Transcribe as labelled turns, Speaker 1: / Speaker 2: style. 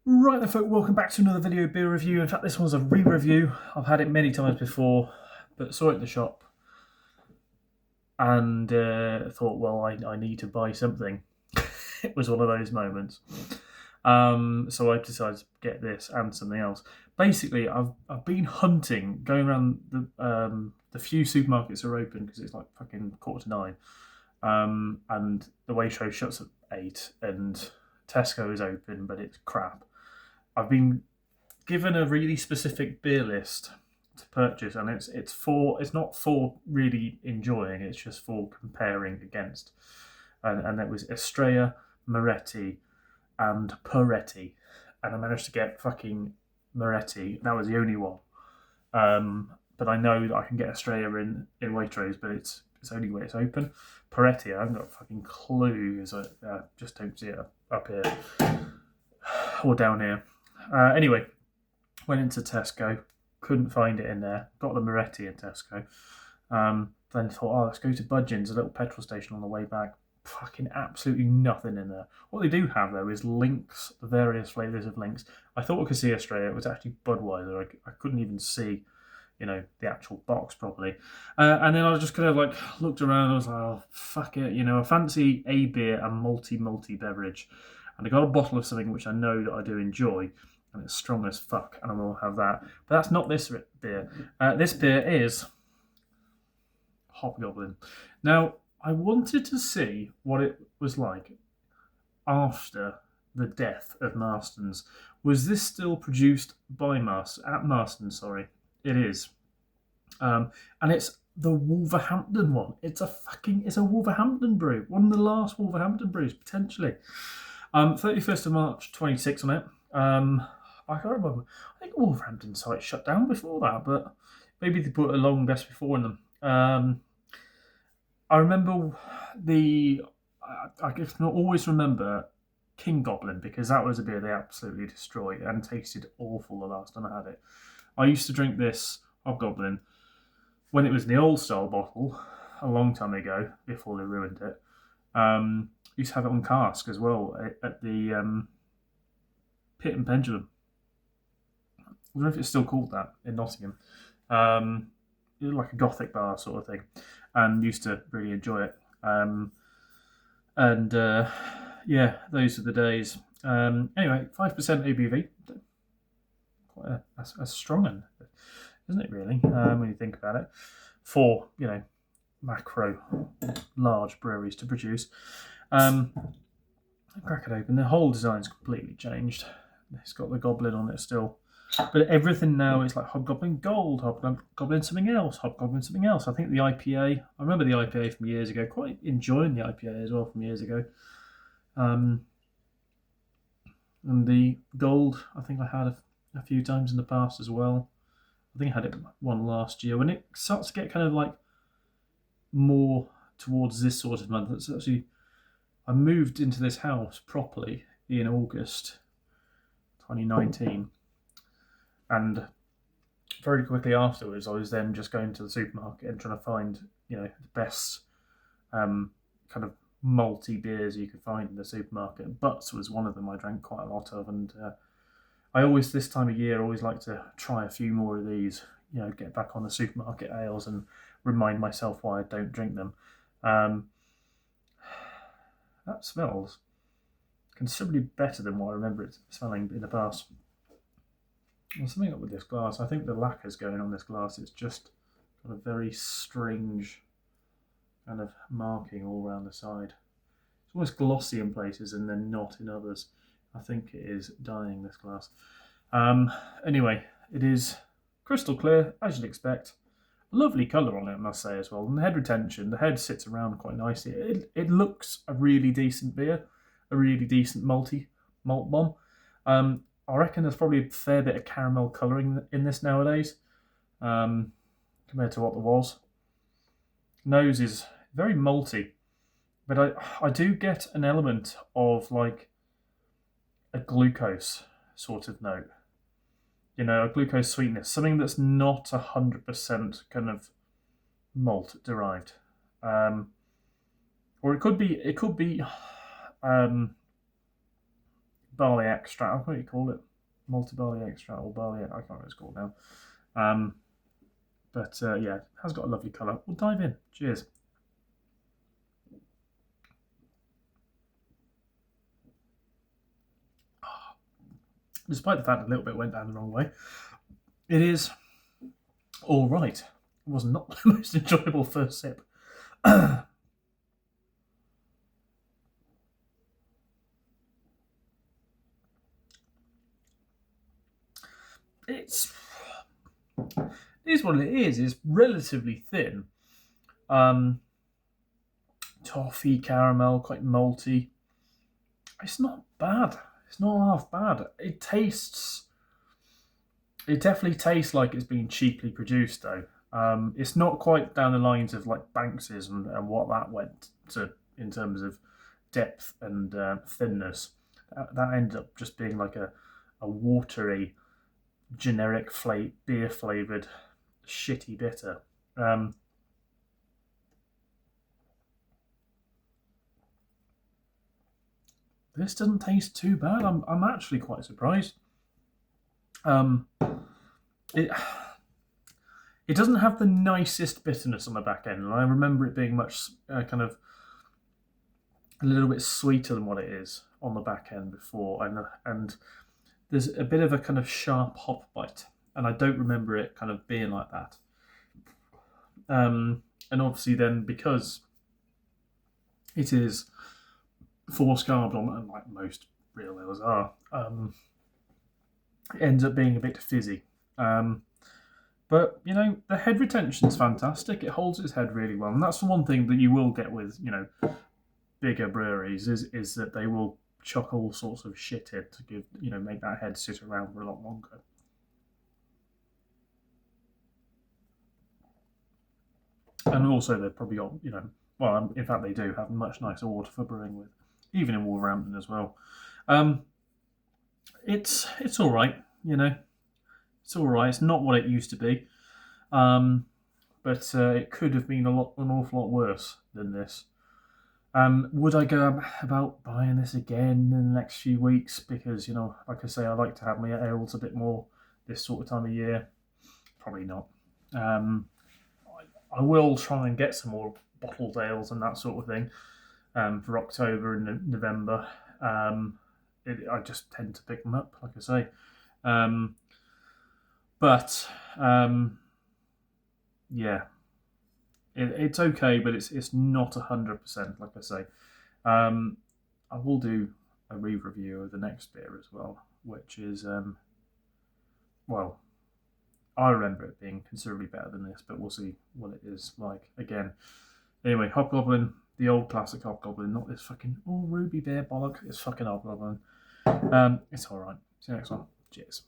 Speaker 1: Right then, folk, welcome back to another video beer review. In fact, this one's a re-review. I've had it many times before, but saw it in the shop and thought, well, I need to buy something. It was one of those moments. So I decided to get this and something else. Basically, I've been hunting, going around the few supermarkets are open because it's like fucking 8:45, and the Waitrose shuts at 8, and Tesco is open, but it's crap. I've been given a really specific beer list to purchase, and it's not for really enjoying. It's just for comparing against, and it was Estrella, Moretti, and Peretti, and I managed to get fucking Moretti. That was the only one. But I know that I can get Estrella in Waitrose, but it's only where it's open. Peretti, I haven't got a fucking clue because I just don't see it up here or down here. Anyway, went into Tesco, couldn't find it in there. Got the Moretti in Tesco. Then thought, let's go to Budgeon's, a little petrol station on the way back. Fucking absolutely nothing in there. What they do have though is Lynx, the various flavours of Lynx. I thought I could see Australia. It was actually Budweiser. I couldn't even see, the actual box properly. And then I just kind of like looked around. I was like, oh fuck it, I fancy a beer and multi beverage, and I got a bottle of something which I know that I do enjoy, and it's strong as fuck, and I will have that. But that's not this beer. This beer is Hobgoblin. Now, I wanted to see what it was like after the death of Marston's. Was this still produced by Marston's? Sorry, it is, and it's the Wolverhampton one. It's a Wolverhampton brew, one of the last Wolverhampton brews potentially. 31st of March, 26 on it. I can't remember. I think Wolverhampton site shut down before that, but maybe they put a long best before in them. I remember I can always remember King Goblin because that was a beer they absolutely destroyed and tasted awful the last time I had it. I used to drink this Hobgoblin when it was in the old style bottle a long time ago before they ruined it. Used to have it on cask as well at the Pit and Pendulum. I don't know if it's still called that in Nottingham. It was like a gothic bar sort of thing, and used to really enjoy it. And yeah, those are the days. Anyway, 5% ABV, quite a strong one, isn't it? Really, when you think about it, for macro large breweries to produce. Crack it open. The whole design's completely changed. It's got the goblin on it still. But everything now is like Hobgoblin Gold, Hobgoblin something else, Hobgoblin something else. I think the IPA, I remember the IPA from years ago, quite enjoying the IPA as well from years ago. And the Gold, I think I had a few times in the past as well. I think I had it one last year. When it starts to get kind of like more towards this sort of month, it's actually, I moved into this house properly in August 2019. And very quickly afterwards, I was then just going to the supermarket and trying to find, the best kind of malty beers you could find in the supermarket. Butts was one of them I drank quite a lot of, and I always, this time of year, always like to try a few more of these, get back on the supermarket ales and remind myself why I don't drink them. That smells considerably better than what I remember it smelling in the past. There's something up with this glass. I think the lacquer's going on this glass. It's just got a very strange kind of marking all around the side. It's almost glossy in places and then not in others. I think it is dyeing, this glass. Anyway, it is crystal clear, as you'd expect. A lovely colour on it, I must say, as well. And the head retention, the head sits around quite nicely. It looks a really decent beer, a really decent malt bomb. I reckon there's probably a fair bit of caramel colouring in this nowadays, compared to what there was. Nose is very malty, but I do get an element of like a glucose sort of note. A glucose sweetness, something that's not 100% kind of malt derived, or it could be barley extract. What do you call it? Multi-barley extract or barley? I can't remember what it's called now. But yeah, it has got a lovely colour. We'll dive in. Cheers. Despite the fact a little bit went down the wrong way, it is all right. It was not the most enjoyable first sip. It is what it is. It's relatively thin. Toffee, caramel, quite malty. It's not bad. It's not half bad. It definitely tastes like it's been cheaply produced, though. It's not quite down the lines of like Banks's and what that went to in terms of depth and thinness. That ended up just being like a watery, generic beer flavoured, shitty bitter. This doesn't taste too bad. I'm actually quite surprised. It doesn't have the nicest bitterness on the back end, and I remember it being much kind of a little bit sweeter than what it is on the back end before, and there's a bit of a kind of sharp hop bite, and I don't remember it kind of being like that. And obviously then because it is forced carbs on, like most real ales are, it ends up being a bit fizzy. But, you know, the head retention's fantastic. It holds its head really well. And that's the one thing that you will get with, you know, bigger breweries is that they will chuck all sorts of shit in to give, you know, make that head sit around for a lot longer. And also they've probably got, you know, well, in fact they do have much nicer water for brewing with, even in Wolverhampton as well. It's all right, you know. It's all right. It's not what it used to be, but it could have been an awful lot worse than this. Would I go about buying this again in the next few weeks? Because, you know, like I say, I like to have my ales a bit more this sort of time of year. Probably not. I will try and get some more bottled ales and that sort of thing for October and November. I just tend to pick them up, like I say. But yeah, it's okay, but it's not 100%, like I say. I will do a re-review of the next beer as well, which is well, I remember it being considerably better than this, but we'll see what it is like again. Anyway, Hobgoblin, the old classic Hobgoblin, not this fucking ruby beer bollock. It's fucking Hobgoblin. It's all right. See you next one. Cheers.